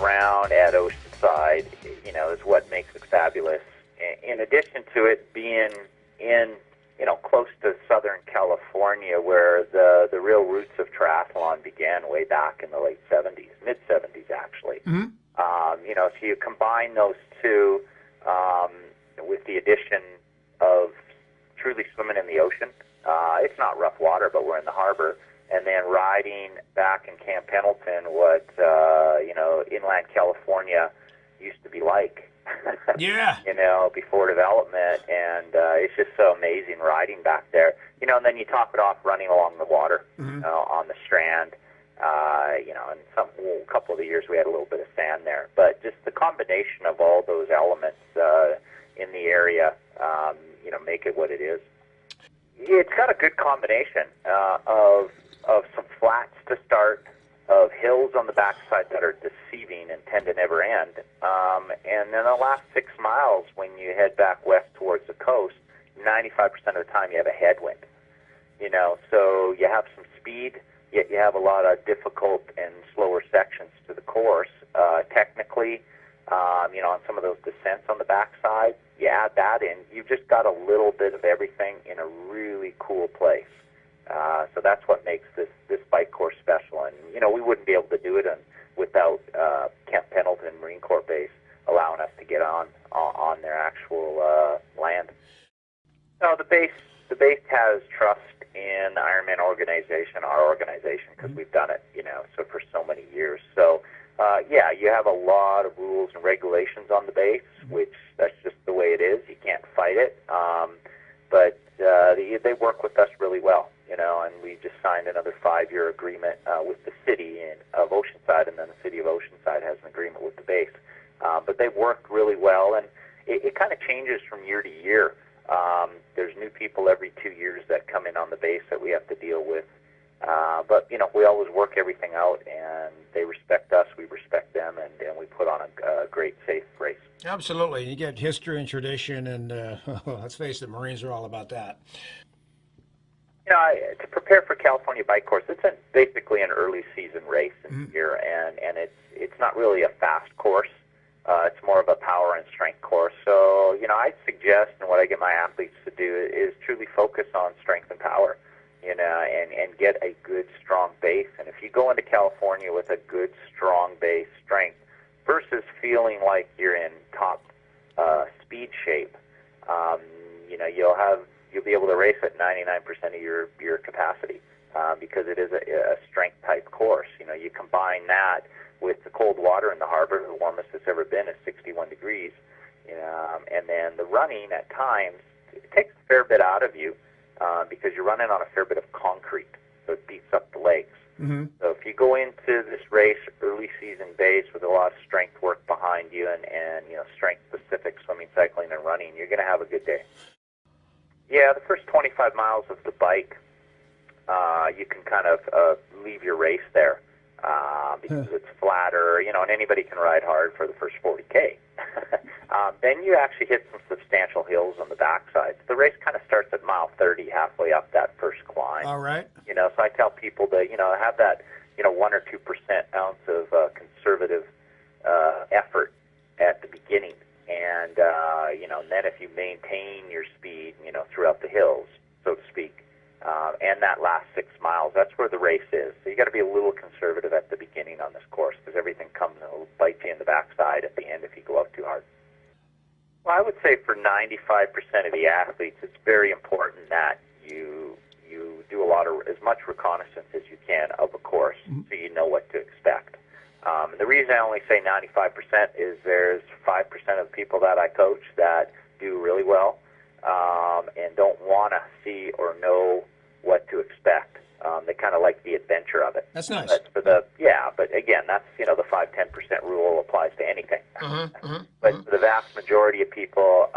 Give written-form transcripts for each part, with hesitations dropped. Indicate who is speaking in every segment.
Speaker 1: around at Oceanside, is what makes it fabulous. In addition to it being in, close to Southern California, where the real roots of triathlon began way back in the late 70s, mid-70s actually.
Speaker 2: Mm-hmm.
Speaker 1: So you combine those two with the addition of truly swimming in the ocean. It's not rough water, but we're in the harbor. And then riding back in Camp Pendleton, what, inland California used to be like.
Speaker 2: Yeah.
Speaker 1: Before development. And it's just so amazing riding back there. And then you top it off running along the water,
Speaker 2: mm-hmm.
Speaker 1: On the Strand. And a couple of the years we had a little bit of sand there. But just the combination of all those elements in the area, make it what it is. It's got a good combination of some flats to start, of hills on the backside that are deceiving and tend to never end. And then the last 6 miles, when you head back west towards the coast, 95% of the time you have a headwind. So you have some speed, yet you have a lot of difficult and slower sections to the course. Technically, on some of those descents on the backside, you add that in, you've just got a little bit of everything in a really cool place. So that's what makes this bike course special. And, we wouldn't be able to do it without Camp Pendleton Marine Corps Base allowing us to get on their actual land. No, the base has trust in the Ironman organization, our organization, because we've done it, so for so many years. So, you have a lot of rules and regulations on the base, which that's just the way it is. You can't fight it. But they work with us really well, and we just signed another 5-year agreement with the city of Oceanside, and then the city of Oceanside has an agreement with the base. But they work really well, and it kind of changes from year to year. There's new people every 2 years that come in on the base that we have to deal with. But, we always work everything out, and they respect us, we respect them, and we put on a great, safe race.
Speaker 2: Absolutely. You get history and tradition, and let's face it, Marines are all about that.
Speaker 1: To prepare for California Bike Course, it's basically an early season race in here, and it's not really a fast course. It's more of a power and strength course. So, I suggest, and what I get my athletes to do is truly focus on strength and power, and get a good, strong base. And if you go into California with a good, strong base strength versus feeling like you're in top speed shape, you'll be able to race at 99% of your capacity because it is a strength type course. You combine that with the cold water in the harbor, the warmest it's ever been is 61 degrees, and then the running at times, it takes a fair bit out of you because you're running on a fair bit of concrete, so it beats up the legs.
Speaker 2: Mm-hmm.
Speaker 1: So if you go into this race early season base with a lot of strength work behind you and strength specific swimming, cycling, and running, you're going to have a good day. Yeah, the first 25 miles of the bike, you can kind of leave your race there because it's flatter, and anybody can ride hard for the first 40K. Then you actually hit some substantial hills on the backside. The race kind of starts at mile 30, halfway up that first climb.
Speaker 2: All right.
Speaker 1: So I tell people to, have that, 1 or 2% ounce of conservative effort at the beginning. And, then if you maintain your speed, throughout the hills, so to speak, and that last 6 miles, that's where the race is. So you got to be a little conservative at the beginning on this course because everything comes and will bite you in the backside at the end if you go out too hard. Well, I would say for 95% of the athletes, it's very important that you do as much reconnaissance as you can of a course so you know what to expect. And the reason I only say 95% is there's 5% of people that I coach that do really well and don't want to see or know what to expect. They kind of like the adventure of it.
Speaker 2: That's nice.
Speaker 1: But again, that's, the 5-10% rule applies to anything. But for the vast majority of people,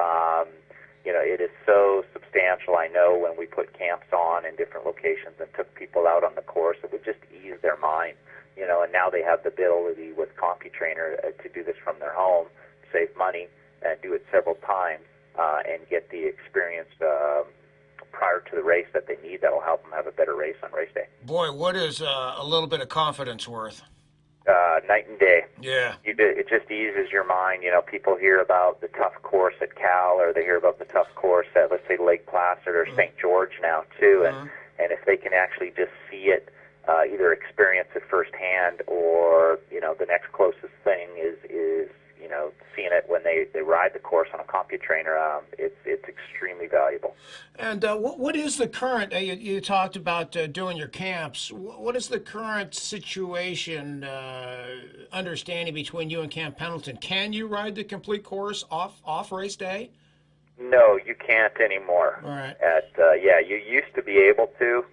Speaker 1: it is so substantial. I know when we put camps on in different locations and took people out on the course, it would just ease their mind. And now they have the ability with CompuTrainer to do this from their home, save money, and do it several times, and get the experience prior to the race that they need that will help them have a better race on race day.
Speaker 2: Boy, what is a little bit of confidence worth?
Speaker 1: Night and day.
Speaker 2: Yeah.
Speaker 1: It just eases your mind. You know, people hear about the tough course at Cal, or they hear about the tough course at, let's say, Lake Placid or St. George now, too. And if they can actually just see it, either experience it firsthand, or, you know, the next closest thing is you know, seeing it when they ride the course on a CompuTrainer, it's extremely valuable.
Speaker 2: And what is the current, you talked about doing your camps. What is the current situation, understanding between you and Camp Pendleton? Can you ride the complete course off race day?
Speaker 1: No, you can't anymore.
Speaker 2: All right.
Speaker 1: Yeah, you used to be able to.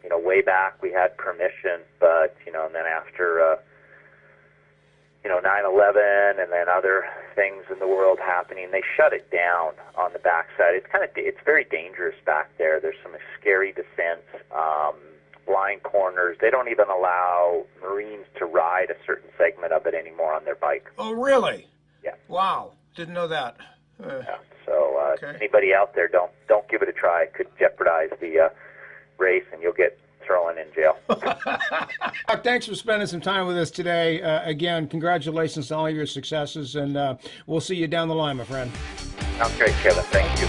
Speaker 1: You know, way back we had permission, but, you know, and then after, you know, 9/11 and then other things in the world happening, they shut it down on the backside. It's very dangerous back there. There's some scary descents, blind corners. They don't even allow Marines to ride a certain segment of it anymore on their bike.
Speaker 2: Oh, really?
Speaker 1: Yeah.
Speaker 2: Wow, didn't know that.
Speaker 1: Yeah. So
Speaker 2: Okay.
Speaker 1: anybody out there, don't give it a try. It could jeopardize the race, and you'll get thrown in jail.
Speaker 2: Thanks for spending some time with us today. Again, congratulations on all your successes, and we'll see you down the line, my friend.
Speaker 1: Sounds great, Kevin. Thank you.